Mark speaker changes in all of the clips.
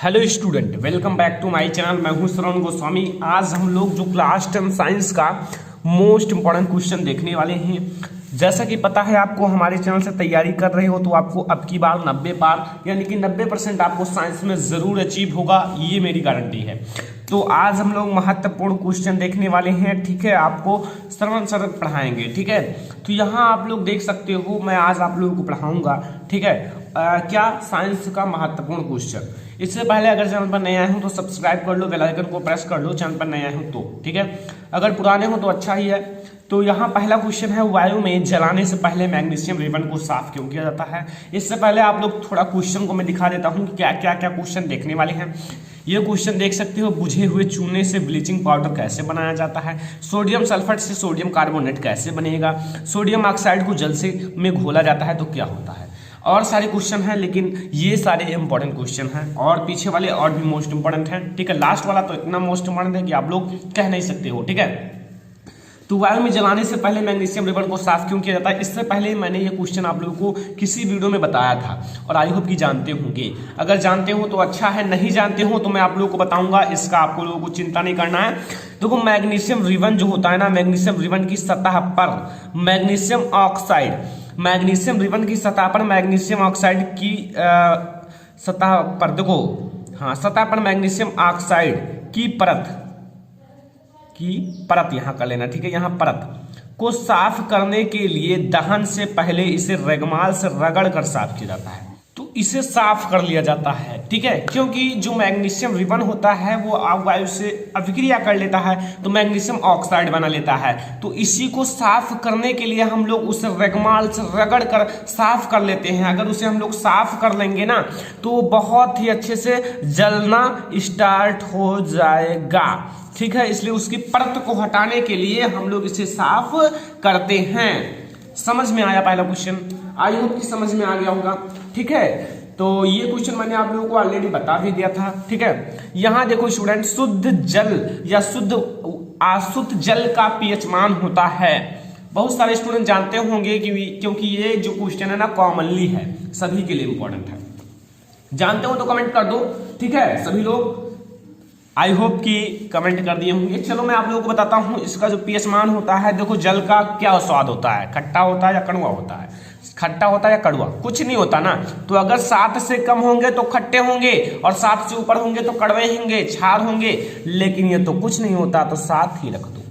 Speaker 1: Hello student, welcome back to my channel. मैं हूं श्रवण गोस्वामी। आज हम लोग जो क्लास 10 साइंस का मोस्ट इंपॉर्टेंट क्वेश्चन देखने वाले हैं। जैसा कि पता है आपको, हमारे चैनल से तैयारी कर रहे हो तो आपको अब की बार 90 पार यानी कि 90% आपको साइंस में जरूर अचीव होगा, ये मेरी गारंटी है। तो आज हम लोग महत्वपूर्ण क्वेश्चन देखने वाले हैं, ठीक है। आपको श्रवण सर पढ़ाएंगे, ठीक है। तो यहाँ आप लोग देख सकते हो, मैं आज आप लोगों को पढ़ाऊंगा, ठीक है। क्या साइंस का महत्वपूर्ण क्वेश्चन। इससे पहले अगर चैनल पर नए आए हो तो सब्सक्राइब कर लो, बेल आइकन को प्रेस कर लो, चैनल पर नए आए हो तो, ठीक है। अगर पुराने हो तो अच्छा ही है। तो यहाँ पहला क्वेश्चन है, वायु में जलाने से पहले मैग्नीशियम रिबन को साफ क्यों किया जाता है। इससे पहले आप लोग थोड़ा क्वेश्चन को मैं दिखा देता हूँ कि क्या क्या क्या क्वेश्चन देखने वाले हैं। ये क्वेश्चन देख सकते हो, बुझे हुए चूने से ब्लीचिंग पाउडर कैसे बनाया जाता है। सोडियम सल्फेट से सोडियम कार्बोनेट कैसे बनेगा। सोडियम ऑक्साइड को जल से में घोला जाता है तो क्या होता है। और सारे क्वेश्चन हैं, लेकिन ये सारे इंपॉर्टेंट क्वेश्चन हैं और पीछे वाले और भी मोस्ट इंपॉर्टेंट हैं, ठीक है। लास्ट वाला तो इतना मोस्ट इंपॉर्टेंट है कि आप लोग कह नहीं सकते हो, ठीक है। तो वायु में जलाने से पहले मैग्नीशियम रिबन को साफ क्यों किया जाता है। इससे पहले मैंने ये क्वेश्चन आप लोगों को किसी वीडियो में बताया था और आई होप कि जानते होंगे। अगर जानते हो तो अच्छा है, नहीं जानते हो तो मैं आप लोगों को बताऊंगा, इसका आपको लोगों को चिंता नहीं करना है। देखो, मैग्नीशियम रिबन जो होता है ना, मैग्नीशियम रिबन की सतह पर मैग्नीशियम रिबन की सतह पर मैग्नीशियम ऑक्साइड की सतह पर, देखो हाँ, सतह पर मैग्नीशियम ऑक्साइड की परत यहां कर लेना, ठीक है। यहां परत को साफ करने के लिए दहन से पहले इसे रेगमाल से रगड़ कर साफ किया जाता है। तो इसे साफ कर लिया जाता है, ठीक है, क्योंकि जो मैग्नीशियम रिबन होता है वो वायु से अभिक्रिया कर लेता है तो मैग्नीशियम ऑक्साइड बना लेता है। तो इसी को साफ करने के लिए हम लोग उसे रेगमाल से रगड़ कर साफ कर लेते हैं। अगर उसे हम लोग साफ कर लेंगे ना तो बहुत ही अच्छे से जलना स्टार्ट हो जाएगा, ठीक है। इसलिए उसकी परत को हटाने के लिए हम लोग इसे साफ करते हैं। समझ में आया पहला क्वेश्चन? आई होप कि समझ में आ गया होगा, ठीक है। तो ये क्वेश्चन मैंने आप लोगों को ऑलरेडी बता भी दिया था, ठीक है। यहां देखो स्टूडेंट, शुद्ध जल या शुद्ध अशुद्ध जल का पीएच मान होता है। बहुत सारे स्टूडेंट जानते होंगे क्योंकि ये जो क्वेश्चन है ना कॉमनली है, सभी के लिए इंपॉर्टेंट है। जानते हो तो कमेंट कर दो, ठीक है। सभी लोग आई होप कि कमेंट कर दिए होंगे। चलो मैं आप लोगों को बताता हूं इसका जो पीएच मान होता है। देखो, जल का क्या स्वाद होता है, खट्टा होता है या कड़वा होता है। खट्टा होता है या कड़वा, कुछ नहीं होता ना। तो अगर 7 से कम होंगे तो खट्टे होंगे और 7 से ऊपर होंगे तो कड़वे होंगे, क्षार होंगे। लेकिन ये तो कुछ नहीं होता, तो 7 ही रख दो।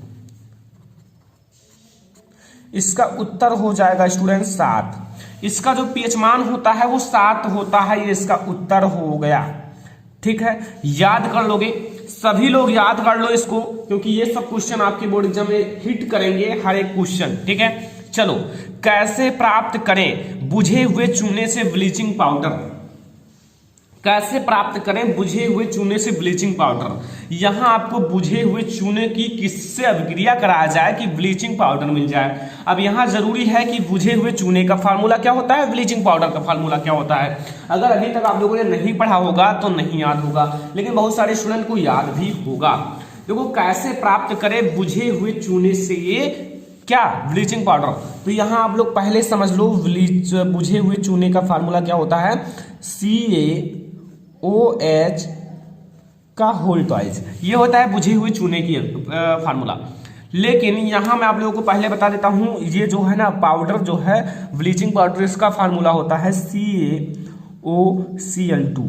Speaker 1: इसका उत्तर हो जाएगा स्टूडेंट 7। इसका जो पीएच मान होता है वो 7 होता है, ये इसका उत्तर हो गया, ठीक है। याद कर लोगे, सभी लोग याद कर लो इसको, क्योंकि ये सब क्वेश्चन आपके बोर्ड एग्जाम में हिट करेंगे, हर एक क्वेश्चन, ठीक है। चलो, कैसे प्राप्त करें बुझे हुए चूने से ब्लीचिंग पाउडर। कैसे प्राप्त करें बुझे हुए चूने से ब्लीचिंग पाउडर। यहां आपको बुझे हुए चूने की किससे अभिक्रिया कराया जाए कि ब्लीचिंग पाउडर मिल जाए। अब यहां जरूरी है कि बुझे हुए चूने का फार्मूला क्या होता है, ब्लीचिंग पाउडर का फार्मूला क्या होता है। अगर अभी तक आप लोगों ने नहीं पढ़ा होगा तो नहीं याद होगा, लेकिन बहुत सारे स्टूडेंट को याद भी होगा। देखो, कैसे प्राप्त करें बुझे हुए चूने से ये क्या, ब्लीचिंग पाउडर। तो यहां आप लोग पहले समझ लो, बुझे हुए चूने का फार्मूला क्या होता है, CaOH का होल ट्वाइस। ये होता है बुझे हुए चूने की फार्मूला। लेकिन यहां मैं आप लोगों को पहले बता देता हूं, ये जो है ना पाउडर जो है ब्लीचिंग पाउडर, इसका फार्मूला होता है CaOCl2,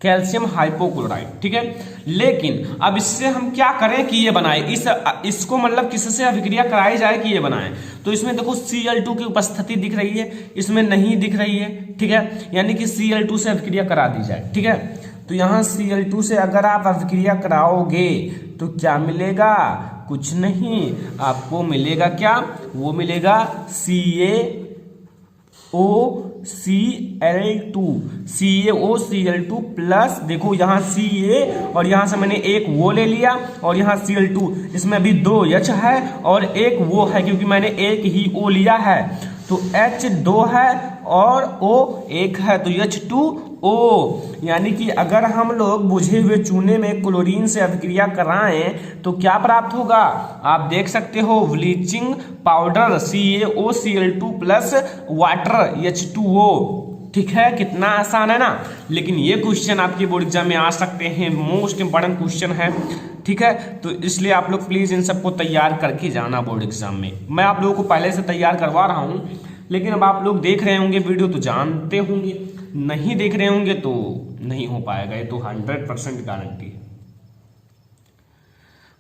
Speaker 1: कैल्शियम हाइपोक्लोराइड, ठीक है। लेकिन अब इससे हम क्या करें कि ये बनाए, इसको मतलब किससे अभिक्रिया कराई जाए कि ये बनाए। तो इसमें देखो Cl2 की उपस्थिति दिख रही है, इसमें नहीं दिख रही है, ठीक है। यानी कि Cl2 से अभिक्रिया करा दी जाए, ठीक है। तो यहाँ Cl2 से अगर आप अभिक्रिया कराओगे तो क्या मिलेगा, कुछ नहीं, आपको मिलेगा क्या, वो मिलेगा CaOCl2 प्लस, देखो यहाँ Ca और यहाँ से मैंने एक वो ले लिया और यहाँ Cl2, इसमें अभी 2 H है और एक वो है, क्योंकि मैंने एक ही O लिया है। तो H 2 है और O 1 है, तो H2O। यानी कि अगर हम लोग बुझे हुए चूने में क्लोरीन से अभिक्रिया कराएं तो क्या प्राप्त होगा, आप देख सकते हो, bleaching powder CaOCl2 plus water H2O। ठीक है, कितना आसान है ना। लेकिन ये क्वेश्चन आपके बोर्ड एग्जाम में आ सकते हैं, मोस्ट इंपॉर्टेंट क्वेश्चन है, ठीक है। तो इसलिए आप लोग प्लीज इन सबको तैयार करके जाना बोर्ड एग्जाम में। मैं आप लोगों को पहले से तैयार करवा रहा हूं, लेकिन अब आप लोग देख रहे होंगे वीडियो तो जानते होंगे, नहीं देख रहे होंगे तो नहीं हो पाएगा, ये तो 100% गारंटी है।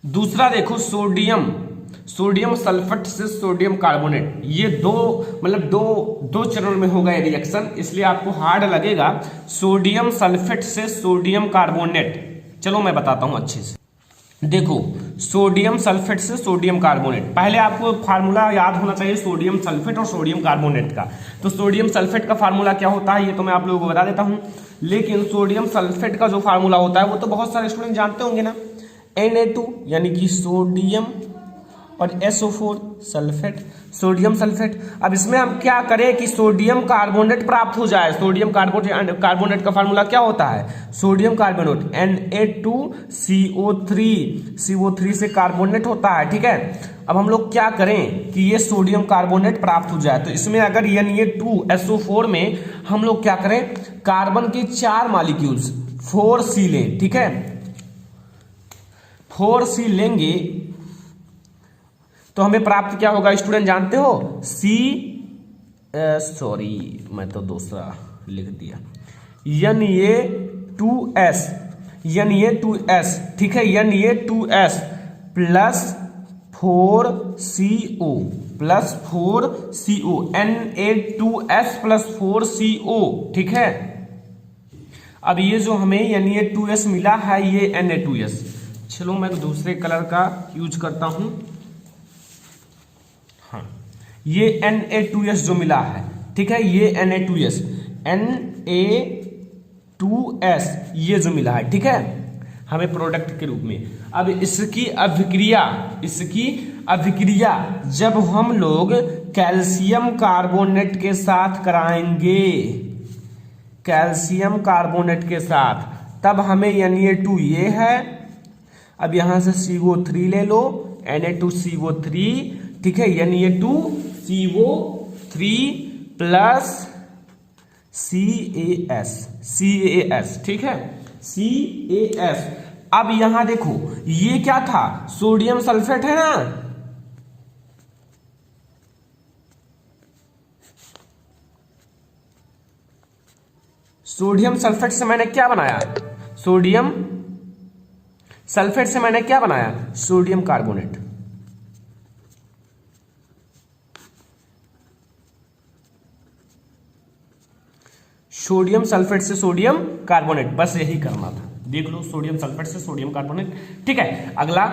Speaker 1: दूसरा देखो, सोडियम सल्फेट से सोडियम कार्बोनेट, ये दो चरण में होगा ये रिएक्शन, इसलिए आपको हार्ड लगेगा। सोडियम सल्फेट से सोडियम कार्बोनेट, चलो मैं बताता हूं अच्छे से। देखो, सोडियम सल्फेट से सोडियम कार्बोनेट, पहले आपको फार्मूला याद होना चाहिए सोडियम सल्फेट और सोडियम कार्बोनेट का। तो सोडियम सल्फेट का फार्मूला क्या होता है ये तो मैं आप लोगों को बता देता हूं, लेकिन सोडियम सल्फेट का जो फार्मूला होता है वो तो बहुत सारे स्टूडेंट जानते होंगे ना, Na2 यानी कि सोडियम और SO4 सल्फेट, सोडियम सल्फेट। अब इसमें हम क्या करें कि सोडियम कार्बोनेट प्राप्त हो जाए। सोडियम कार्बोनेट का फार्मूला क्या होता है, सोडियम कार्बोनेट Na2CO3 से कार्बोनेट होता है, ठीक है। अब हम लोग क्या करें कि ये सोडियम कार्बोनेट प्राप्त हो जाए, तो इसमें अगर Na2SO4 में हम लोग क्या करें, कार्बन की 4 मॉलिक्यूल्स 4C लें, ठीक है। 4C लेंगे तो हमें प्राप्त क्या होगा स्टूडेंट जानते हो, मैं तो दूसरा लिख दिया, Na2S, ठीक है, Na2S plus 4CO, Na2S plus 4CO, ठीक है। अब ये जो हमें Na2S मिला है ये Na2S, चलो मैं दूसरे कलर का यूज करता हूं, हाँ, ये Na2S जो मिला है, ठीक है, ये Na2S ये जो मिला है, ठीक है, हमें प्रोडक्ट के रूप में। अब इसकी अभिक्रिया जब हम लोग कैल्शियम कार्बोनेट के साथ कराएंगे, कैल्शियम कार्बोनेट के साथ, तब हमें Na2 ये है। अब यहां से CO3 ले लो, Na2CO3, ठीक है, Na2CO3 प्लस CAS, ठीक है, CAS। अब यहां देखो ये क्या था, सोडियम सल्फेट है ना, सोडियम सल्फेट से मैंने क्या बनाया, सोडियम सल्फेट से मैंने क्या बनाया, सोडियम कार्बोनेट। सोडियम सल्फेट से सोडियम कार्बोनेट, बस यही करना था, देख लो, सोडियम सल्फेट से सोडियम कार्बोनेट, ठीक है। अगला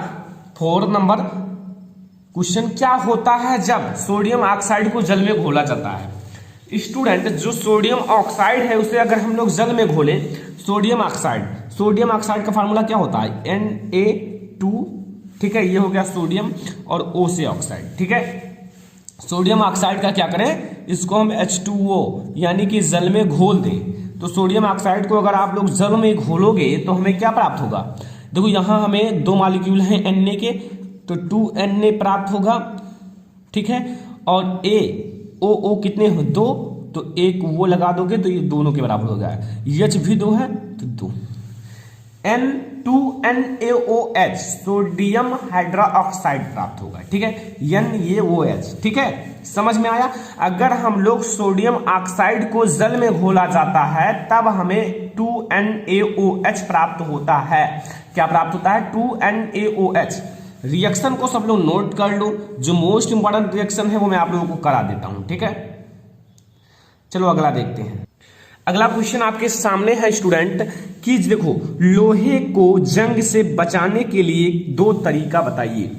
Speaker 1: 4 नंबर क्वेश्चन, क्या होता है जब सोडियम ऑक्साइड को जल में घोला जाता है। स्टूडेंट, जो सोडियम ऑक्साइड है उसे अगर हम लोग जल में घोलें, सोडियम ऑक्साइड का फार्मूला क्या होता है, Na2, ठीक है, ये हो गया सोडियम और O से ऑक्साइड, ठीक है। सोडियम ऑक्साइड का क्या करें, इसको हम H2O यानी कि जल में घोल दें। तो सोडियम ऑक्साइड को अगर आप लोग जल में घोलोगे तो हमें क्या प्राप्त होगा, देखो यहां हमें 2 मॉलिक्यूल हैं Na के, तो 2Na प्राप्त होगा, ठीक है। और O कितने हो, 2, तो एक वो लगा दोगे तो ये दोनों के बराबर हो गया, H भी 2 है तो 2, N2NaOH सोडियम हाइड्रोक्साइड प्राप्त होगा, ठीक है, NaOH, ठीक है, समझ में आया। अगर हम लोग सोडियम ऑक्साइड को जल में घोला जाता है तब हमें 2NaOH प्राप्त होता है। क्या प्राप्त होता है, 2NaOH। रिएक्शन को सब लोग नोट कर लो, जो मोस्ट इंपॉर्टेंट रिएक्शन है वो मैं आप लोगों को करा देता हूं, ठीक है। चलो अगला देखते हैं। अगला क्वेश्चन आपके सामने है स्टूडेंट कि देखो, लोहे को जंग से बचाने के लिए 2 तरीका बताइए।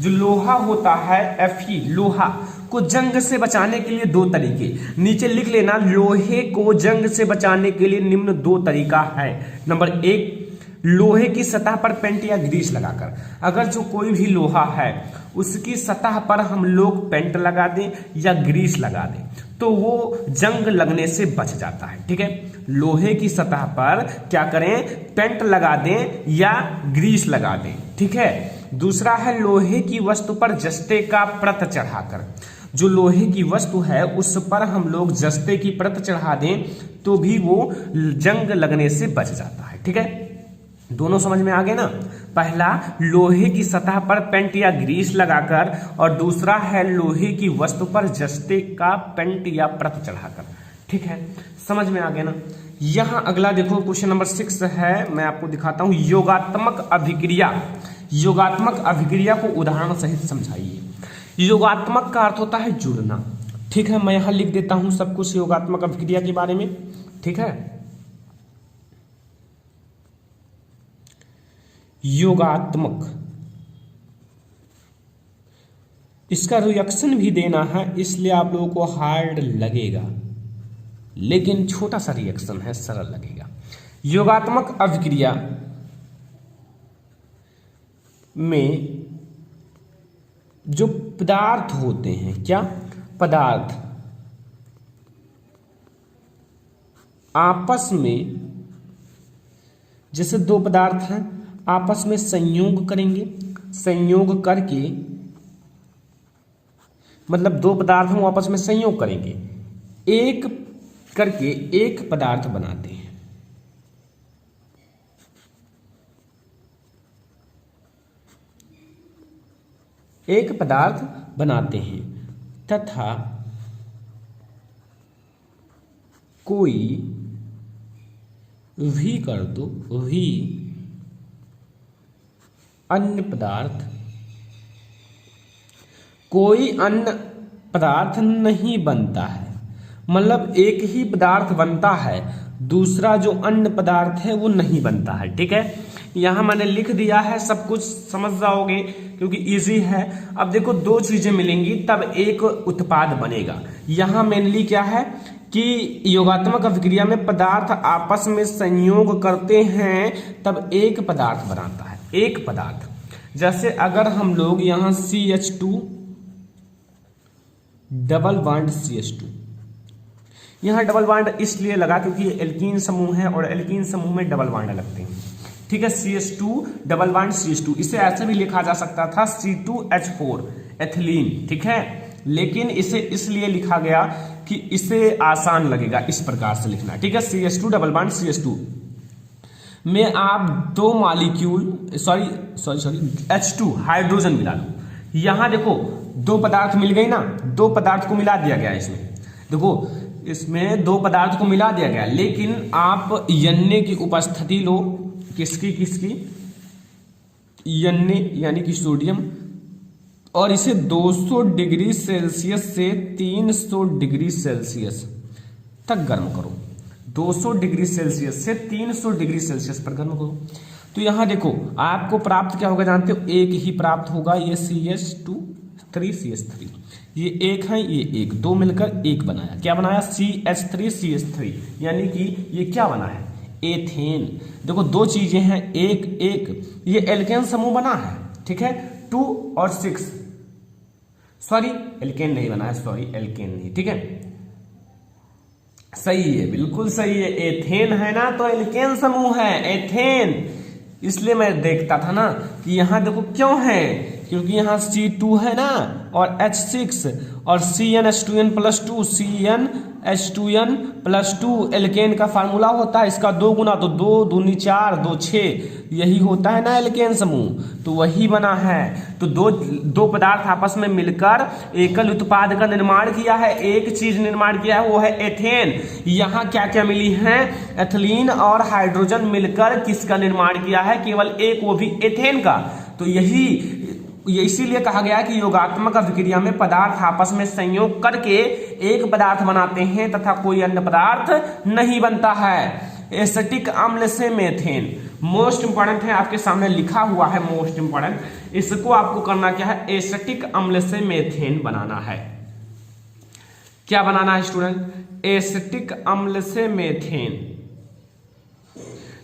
Speaker 1: जो लोहा होता है Fe, लोहा को जंग से बचाने के लिए 2 तरीके, नीचे लिख लेना, लोहे को जंग से बचाने के लिए निम्न 2 तरीका है। नंबर 1, लोहे की सतह पर पेंट या ग्रीस लगाकर। अगर जो कोई भी लोहा है उसकी सतह पर हम लोग पेंट लगा दें या ग्रीस लगा दें तो वो जंग लगने से बच जाता है, ठीक है। लोहे की सतह पर क्या करें, पेंट लगा दें या ग्रीस लगा दें, ठीक है। दूसरा है लोहे की वस्तु पर जस्ते का प्रत चढ़ाकर। जो लोहे की वस्तु है उस पर हम लोग जस्ते की परत चढ़ा दें तो भी वो जंग लगने से बच जाता है। ठीक है, दोनों समझ में आ गए ना। पहला लोहे की सतह पर पेंट या ग्रीस लगाकर, और दूसरा है लोहे की वस्तु पर जस्ते का पेंट या परत चढ़ाकर। ठीक है, समझ में आ गया ना। यहां अगला देखो क्वेश्चन नंबर 6 है, मैं आपको दिखाता हूं। योगात्मक अभिक्रिया, योगात्मक अभिक्रिया को उदाहरण सहित समझाइए। योगात्मक का अर्थ होता है जुड़ना। ठीक है, मैं यहां लिख देता हूं सब कुछ योगात्मक अभिक्रिया के बारे में। ठीक है, योगात्मक, इसका रिएक्शन भी देना है इसलिए आप लोगों को हार्ड लगेगा, लेकिन छोटा सा रिएक्शन है, सरल लगेगा। योगात्मक अभिक्रिया में जो पदार्थ होते हैं, क्या पदार्थ आपस में, जैसे दो पदार्थ हैं आपस में संयोग करेंगे, संयोग करके मतलब दो पदार्थ हम आपस में संयोग करेंगे, एक करके एक पदार्थ बनाते हैं। एक पदार्थ बनाते हैं तथा कोई भी कर दो, भी अन्य पदार्थ, कोई अन्य पदार्थ नहीं बनता है। मतलब एक ही पदार्थ बनता है, दूसरा जो अन्य पदार्थ है वो नहीं बनता है। ठीक है, यहां मैंने लिख दिया है, सब कुछ समझ जाओगे क्योंकि इजी है। अब देखो दो चीजें मिलेंगी तब एक उत्पाद बनेगा। यहां मेनली क्या है कि योगात्मक अभिक्रिया में पदार्थ आपस में संयोग करते हैं तब एक पदार्थ बनाता है, एक पदार्थ। जैसे अगर हम लोग यहां CH2 डबल बॉन्ड CH2, यहां डबल बॉन्ड इसलिए लगा क्योंकि एल्कीन समूह है और एल्कीन समूह में डबल बॉन्ड लगते हैं। ठीक है, CH2 डबल बॉन्ड CH2, इसे ऐसे भी लिखा जा सकता था C2H4 एथिलीन। ठीक है, लेकिन इसे इसलिए लिखा गया कि इसे आसान लगेगा इस प्रकार से लिखना। ठीक है, CH2 डबल बॉन्ड CH2 में आप दो मॉलिक्यूल H2 हाइड्रोजन मिला लो। यहां देखो दो पदार्थ मिल गई ना, दो पदार्थ को मिला दिया गया इसमें। देखो इसमें दो पदार्थ को मिला दिया गया, लेकिन आप Na की उपस्थिति लो, किसकी किसकी, Na यानी कि सोडियम, और इसे 200 डिग्री सेल्सियस से 300 डिग्री सेल्सियस तक गर्म करो। 200 डिग्री सेल्सियस से 300 डिग्री सेल्सियस पर गर्म करो। तो यहां देखो आपको प्राप्त क्या होगा जानते हो, एक ही प्राप्त होगा। ये CH2 ये एक है, ये एक, दो मिलकर एक बनाया। क्या बनाया, CH3CH3, यानी कि ये क्या बना है, एथेन। देखो दो चीजें हैं, एक एक, ये एल्केन समूह बना है। ठीक है, 2 और 6, सॉरी एल्केन नहीं बना है, सॉरी एल्केन नहीं। ठीक है, सही है, बिल्कुल सही है, एथेन है ना, तो एल्केन समूह है एथेन। इसलिए मैं देखता था ना कि यहां देखो क्यों है, क्योंकि यहां C2 है ना और H6 और CnH2n+2, CnH2n+2 एल्केन का फार्मूला होता है। इसका 2 गुना तो 2 दूनी 4, 2 6, यही होता है ना एल्केन समूह, तो वही बना है। तो दो पदार्थ आपस में मिलकर एकल उत्पाद का निर्माण किया है, एक चीज निर्माण किया है, वो है एथेन। यहां क्या क्या मिली है, एथिलीन और हाइड्रोजन मिलकर किसका निर्माण किया है, केवल एक, वो भी एथेन का। तो ये इसीलिए कहा गया कि योगात्मक अभिक्रिया में पदार्थ आपस में संयोग करके एक पदार्थ बनाते हैं तथा कोई अन्य पदार्थ नहीं बनता है। एसिटिक अम्ल से मेथेन, मोस्ट इंपॉर्टेंट है, आपके सामने लिखा हुआ है मोस्ट इंपॉर्टेंट। इसको आपको करना क्या है, एसिटिक अम्ल से मेथेन बनाना है। क्या बनाना है स्टूडेंट, एसिटिक अम्ल से मेथेन।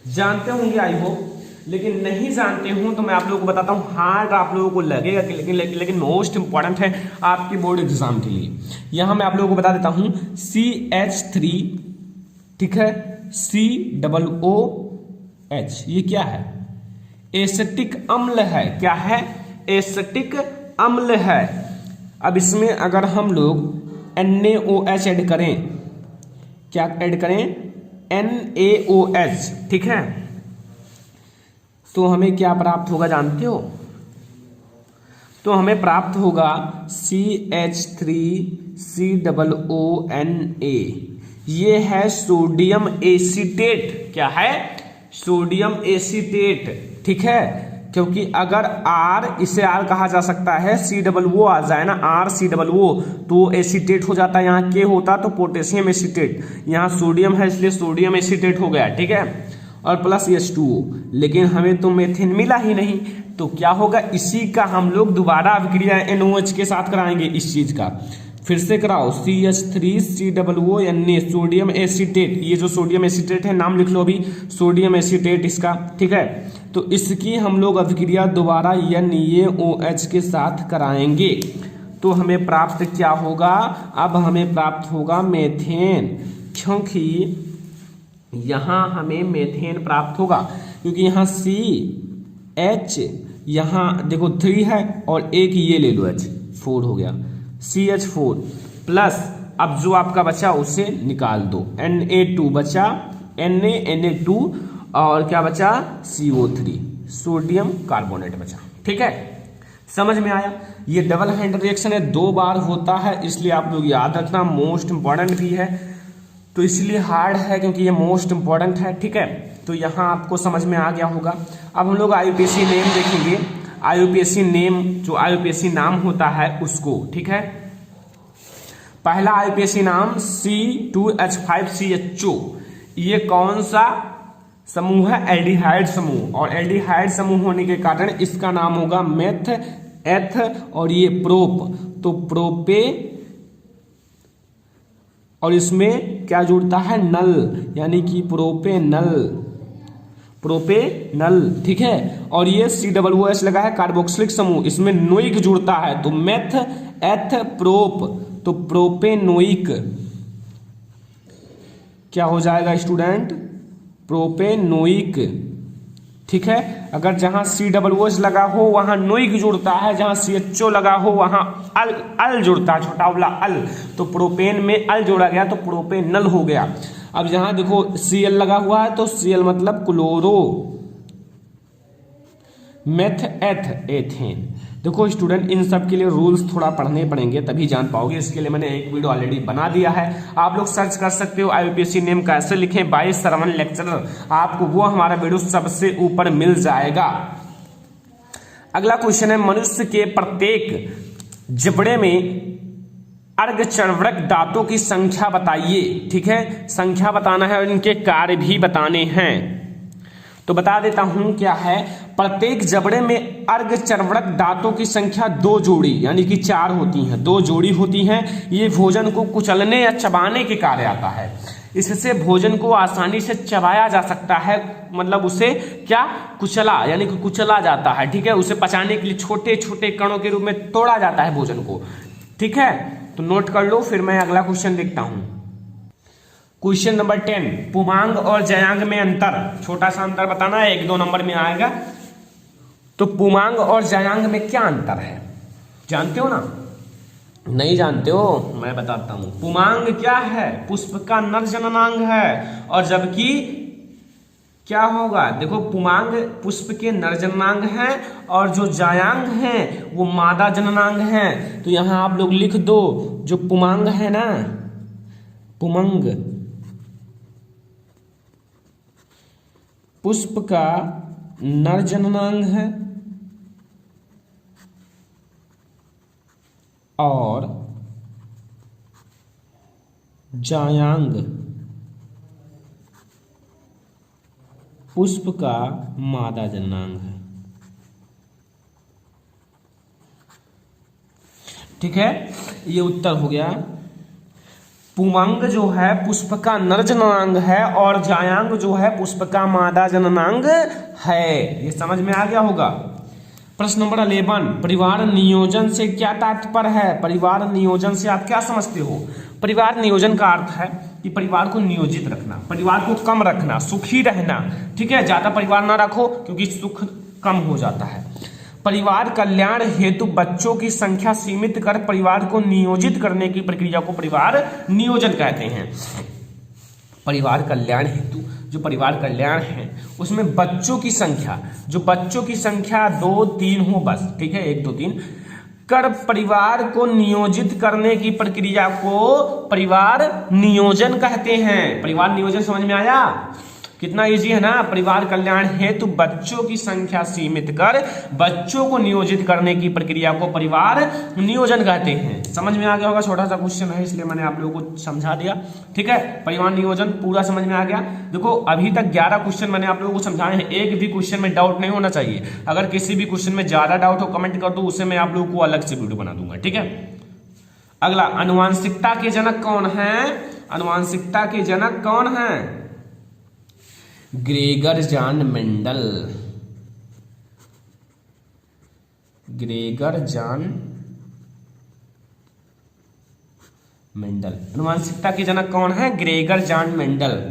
Speaker 1: जानते होंगे आई होप, लेकिन नहीं जानते हूं तो मैं आप लोगों को बताता हूं। हार्ड आप लोगों को लगेगा कि लेकिन मोस्ट इंपॉर्टेंट है आपके बोर्ड एग्जाम के लिए। यहां मैं आप लोगों को बता देता हूं, CH3, ठीक है, COOH, ये क्या है, एसिटिक अम्ल है। क्या है, एसिटिक अम्ल है। अब इसमें अगर हम लोग NaOH ऐड करें, क्या ऐड करें, NaOH, ठीक है, तो हमें क्या प्राप्त होगा जानते हो? तो हमें प्राप्त होगा CH3COONA। ये है सोडियम एसीटेट। क्या है? सोडियम एसीटेट, ठीक है, क्योंकि अगर R, इसे R कहा जा सकता है, COO आ जाए ना, RCOO, तो एसीटेट हो जाता है। यहाँ K होता तो पोटेशियम एसीटेट, यहाँ सोडियम है इसलिए सोडियम एसीटेट हो गया, ठीक है, और प्लस H2O। लेकिन हमें तो मेथेन मिला ही नहीं, तो क्या होगा, इसी का हम लोग दोबारा अभिक्रिया NOH के साथ कराएंगे। इस चीज का फिर से कराओ, CH3COONA, सोडियम एसीटेट। ये जो सोडियम एसीटेट है, नाम लिख लो अभी, सोडियम एसीटेट इसका, ठीक है। तो इसकी हम लोग अभिक्रिया दोबारा NaOH के साथ कराएंगे, तो हमें प्राप्त क्या होगा? अब हमें प्राप्त होगा मेथेन, क्योंकि यहां हमें मेथेन प्राप्त होगा, क्योंकि यहाँ CH, यहाँ देखो 3 है और एक ये ले लो H, 4 हो गया, CH4 प्लस, अब जो आपका बचा उसे निकाल दो, Na2 बचा, Na2, और क्या बचा, CO3, सोडियम कार्बोनेट बचा, ठीक है। समझ में आया? ये डबल हैंड रिएक्शन है, 2 बार होता है, इसलिए आप लोग याद रखना, मोस्ट इंपॉर्टेंट भी है, तो इसलिए हार्ड है क्योंकि ये मोस्ट इंपॉर्टेंट है, ठीक है। तो यहाँ आपको समझ में आ गया होगा। अब हम लोग IUPAC नेम देखेंगे, IUPAC नेम, जो IUPAC नाम होता है उसको, ठीक है। पहला IUPAC नाम C2H5CHO, ये कौन सा समूह है? एल्डिहाइड समूह, और एल्डिहाइड समूह होने के कारण इसका नाम होगा मेथ, एथ, और ये प्रोप, तो प्रोपे, और इसमें क्या जुड़ता है? नल, यानी कि प्रोपेनल, प्रोपेनल, ठीक है। और ये COOH लगा है, कार्बोक्सिलिक समूह, इसमें नोइक जुड़ता है, तो मेथ, एथ, प्रोप, तो प्रोपेनोइक क्या हो जाएगा स्टूडेंट? प्रोपेनोइक, ठीक है। अगर जहां COOH लगा हो वहां नोइक जुड़ता है, जहां CHO लगा हो वहां अल जुड़ता है, छोटा वाला अल, तो प्रोपेन में अल जोड़ा गया तो प्रोपेनल हो गया। अब जहां देखो Cl लगा हुआ है तो Cl मतलब क्लोरो, मेथ, एथ, एथेन। देखो स्टूडेंट, इन सब के लिए रूल्स थोड़ा पढ़ने पड़ेंगे तभी जान पाओगे, इसके लिए मैंने एक वीडियो ऑलरेडी बना दिया है, आप लोग सर्च कर सकते हो IUPAC नेम कैसे लिखें बाय श्रवण लेक्चरर, आपको वो हमारा वीडियो सबसे ऊपर मिल जाएगा। अगला क्वेश्चन है, मनुष्य के प्रत्येक जबड़े में अर्धचर्वणक दांतों की संख्या बताइए, ठीक है, संख्या बताना है और इनके कार्य भी बताने हैं। तो बता देता हूं क्या है, प्रत्येक जबड़े में अर्धचर्वणक दांतों की संख्या 2 जोड़ी यानी कि 4 होती हैं, 2 जोड़ी होती हैं। ये भोजन को कुचलने या चबाने के कार्य आता है, इससे भोजन को आसानी से चबाया जा सकता है, मतलब उसे क्या, कुचला, यानी कि कुचला जाता है, ठीक है। उसे पचाने के लिए छोटे छोटे कणों के रूप में तोड़ा जाता है भोजन को, ठीक है। तो नोट कर लो, फिर मैं अगला क्वेश्चन देखता हूं। क्वेश्चन नंबर 10, पुमांग और जयांग में अंतर, छोटा सा अंतर बताना है, 1-2 नंबर में आएगा। तो पुमांग और जयांग में क्या अंतर है, जानते हो ना? नहीं जानते हो, मैं बताता हूं। पुमांग क्या है? पुष्प का नर जननांग है, और जबकि क्या होगा, देखो पुमांग पुष्प के नर जननांग है और जो जायांग है वो मादा जननांग है। तो यहां आप लोग लिख दो, जो पुमांग है ना, पुमंग पुष्प का नर जननांग है और जायांग पुष्प का मादा जननांग है, ठीक है। ये उत्तर हो गया। पुमंग जो है पुष्प का नर जननांग है और जायांग जो है पुष्प का मादा जननांग है, ये समझ में आ गया होगा। प्रश्न नंबर 11, परिवार नियोजन से क्या तात्पर्य है? परिवार नियोजन से आप क्या समझते हो? परिवार नियोजन का अर्थ है कि परिवार को नियोजित रखना, परिवार को कम रखना, सुखी रहना, ठीक है। ज्यादा परिवार ना रखो क्योंकि सुख कम हो जाता है। परिवार कल्याण हेतु बच्चों की संख्या सीमित कर परिवार को नियोजित करने की प्रक्रिया को परिवार नियोजन कहते हैं। परिवार कल्याण हेतु जो परिवार कल्याण है उसमें बच्चों की संख्या, जो बच्चों की संख्या 2-3 हो बस, ठीक है, 1-2-3 कर परिवार को नियोजित करने की प्रक्रिया को परिवार नियोजन कहते हैं। परिवार नियोजन समझ में आया? कितना इजी है ना। परिवार कल्याण हेतु बच्चों की संख्या सीमित कर बच्चों को नियोजित करने की प्रक्रिया को परिवार नियोजन कहते हैं। समझ में आ गया होगा, छोटा सा क्वेश्चन है इसलिए मैंने आप लोगों को समझा दिया, ठीक है। परिवार नियोजन पूरा समझ में आ गया। देखो अभी तक 11 क्वेश्चन मैंने आप लोगों को समझाए हैं, एक भी क्वेश्चन में डाउट नहीं होना चाहिए। अगर किसी भी क्वेश्चन में ज्यादा डाउट हो कमेंट कर दो, उससे मैं आप लोगों को अलग से वीडियो बना दूंगा, ठीक है। अगला, आनुवांशिकता के जनक कौन है? आनुवांशिकता के जनक कौन है? Gregor John Mendel. Gregor John Mendel आनुवांशिकता के जनक कौन है? Gregor John Mendel.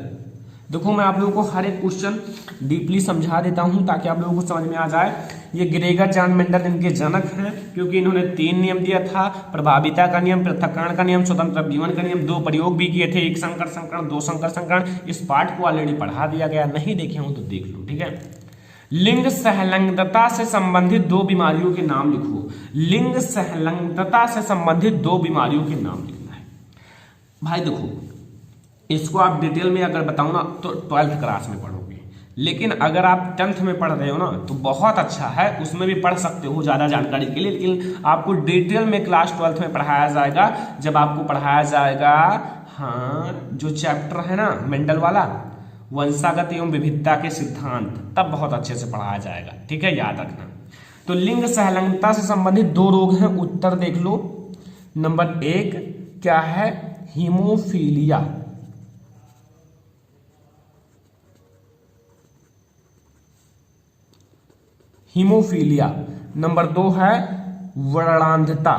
Speaker 1: देखो मैं आप लोगों को हर एक क्वेश्चन डीपली समझा देता हूं ताकि आप लोगों को समझ में आ जाए। ये ग्रेगर जॉन मेंडल इनके जनक हैं क्योंकि इन्होंने 3 नियम दिया था, प्रभाविता का नियम, पृथक्करण का नियम, स्वतंत्र जीवन का नियम। 2 प्रयोग भी किए थे, 1 संकर संकरण, 2 संकर संकरण। इस पाठ को ऑलरेडी पढ़ा दिया गया, नहीं देखे हो तो देख लो, ठीक है। लिंग सहलंगता से संबंधित 2 बीमारियों के नाम लिखो। लिंग सहलंगता से संबंधित 2 बीमारियों के नाम लिखना है। भाई देखो इसको आप डिटेल में अगर बताऊं ना तो 12th क्लास में पढ़ोगे, लेकिन अगर आप 10th में पढ़ रहे हो ना तो बहुत अच्छा है, उसमें भी पढ़ सकते हो ज्यादा जानकारी के लिए। लेकिन आपको डिटेल में क्लास 12th में पढ़ाया जाएगा, जब आपको पढ़ाया जाएगा हाँ जो चैप्टर है ना मेंडल वाला, वंशागत एवं विविधता के सिद्धांत, तब बहुत अच्छे से पढ़ाया जाएगा, ठीक है, याद रखना। तो लिंग सहलंगता से संबंधित 2 रोग हैं, उत्तर देख लो। नंबर 1 क्या है? हीमोफीलिया। हीमोफीलिया। नंबर 2 है वर्णांधता।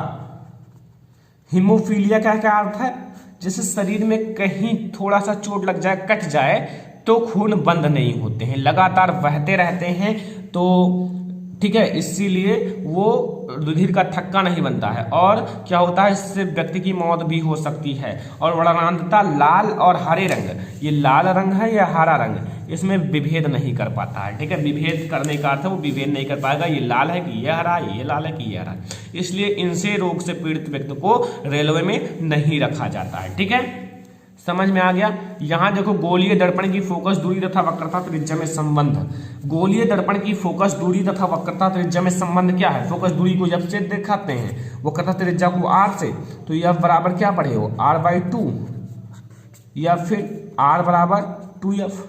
Speaker 1: हीमोफीलिया का क्या अर्थ है? जैसे शरीर में कहीं थोड़ा सा चोट लग जाए, कट जाए तो खून बंद नहीं होते हैं, लगातार बहते रहते हैं, तो ठीक है, इसीलिए वो रुधिर का थक्का नहीं बनता है। और क्या होता है, इससे व्यक्ति की मौत भी हो सकती है। और वर्णांधता लाल और हरे रंग, ये लाल रंग है या हरा रंग, इसमें विभेद नहीं कर पाता है, ठीक है। विभेद करने का अर्थ है वो विभेद नहीं कर पाएगा, ये लाल है कि ये हरा, ये लाल है कि ये हरा। इसलिए इनसे रोग से पीड़ित व्यक्ति को रेलवे में नहीं रखा जाता है, ठीक है। समझ में आ गया? यहां देखो गोलीय दर्पण की फोकस दूरी तथा वक्रता त्रिज्या में संबंध। गोलीय दर्पण की फोकस दूरी तथा वक्रता त्रिज्या में संबंध क्या है? फोकस दूरी को जब से दिखाते हैं, वक्रता त्रिज्या को r से, तो यह बराबर क्या पढ़े हो? r/2 या फिर r बराबर 2f।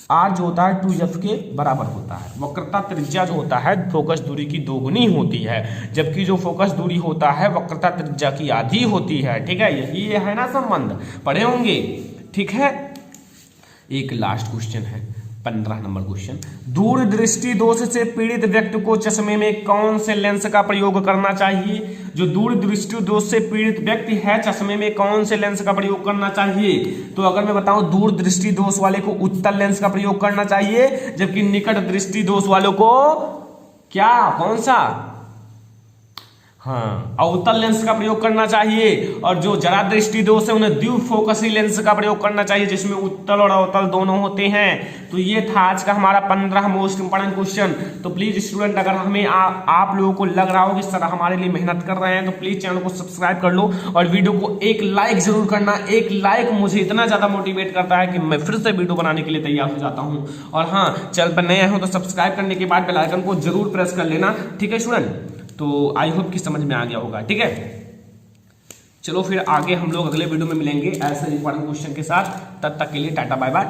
Speaker 1: r जो होता है 2f के बराबर होता है। वक्रता त्रिज्या जो होता है फोकस दूरी की 2 गुनी होती है, जबकि जो फोकस दूरी होता है वक्रता त्रिज्या की आधी होती है, ठीक है। यही है ना संबंध, पढ़े होंगे, ठीक है। एक लास्ट क्वेश्चन है, 15 नंबर क्वेश्चन। दूरदृष्टि दोष से पीड़ित व्यक्ति को चश्मे में कौन से लेंस का प्रयोग करना चाहिए? जो दूरदृष्टि दोष से पीड़ित व्यक्ति है, चश्मे में कौन से लेंस का प्रयोग करना चाहिए? तो अगर मैं बताऊं दूरदृष्टि दोष वाले को उत्तल लेंस का प्रयोग करना चाहिए, जबकि निकट दृष्टि दोष वालों को क्या, कौन सा? हाँ, अवतल लेंस का प्रयोग करना चाहिए। और जो जरा दृष्टि दोष है उन्हें द्विफोकसी लेंस का प्रयोग करना चाहिए, जिसमें उत्तल और अवतल दोनों होते हैं। तो ये था आज का हमारा 15 मोस्ट इंपोर्टेंट क्वेश्चन। तो प्लीज स्टूडेंट, अगर हमें आप लोगों को लग रहा हो कि सर हमारे लिए मेहनत कर रहे हैं, तो प्लीज चैनल को सब्सक्राइब कर लो और वीडियो को एक लाइक जरूर करना। एक लाइक मुझे इतना ज्यादा मोटिवेट करता है कि मैं फिर से वीडियो बनाने के लिए तैयार हो जाता हूँ। और हाँ, चैनल पर नए हो तो सब्सक्राइब करने के बाद बेल आइकन को जरूर प्रेस कर लेना, ठीक है स्टूडेंट। तो आई होप कि समझ में आ गया होगा, ठीक है। चलो फिर आगे हम लोग अगले वीडियो में मिलेंगे ऐसे इंपॉर्टेंट क्वेश्चन के साथ। तब तक के लिए टाटा बाय बाय।